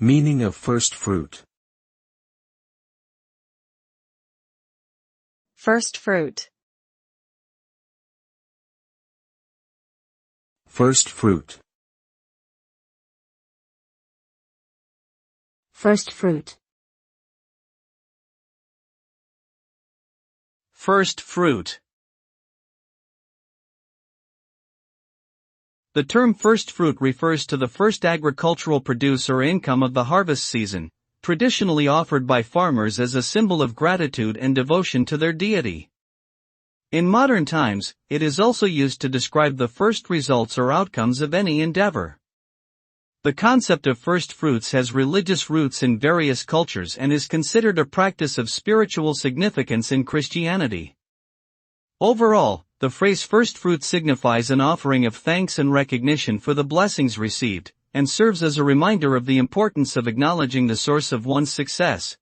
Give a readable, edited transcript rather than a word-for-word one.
Meaning of first fruit. First fruit. First fruit. First fruit. First fruit. The term first fruit refers to the first agricultural produce or income of the harvest season, traditionally offered by farmers as a symbol of gratitude and devotion to their deity. In modern times, it is also used to describe the first results or outcomes of any endeavor. The concept of first fruits has religious roots in various cultures and is considered a practice of spiritual significance in Christianity. Overall, the phrase first fruit signifies an offering of thanks and recognition for the blessings received, and serves as a reminder of the importance of acknowledging the source of one's success,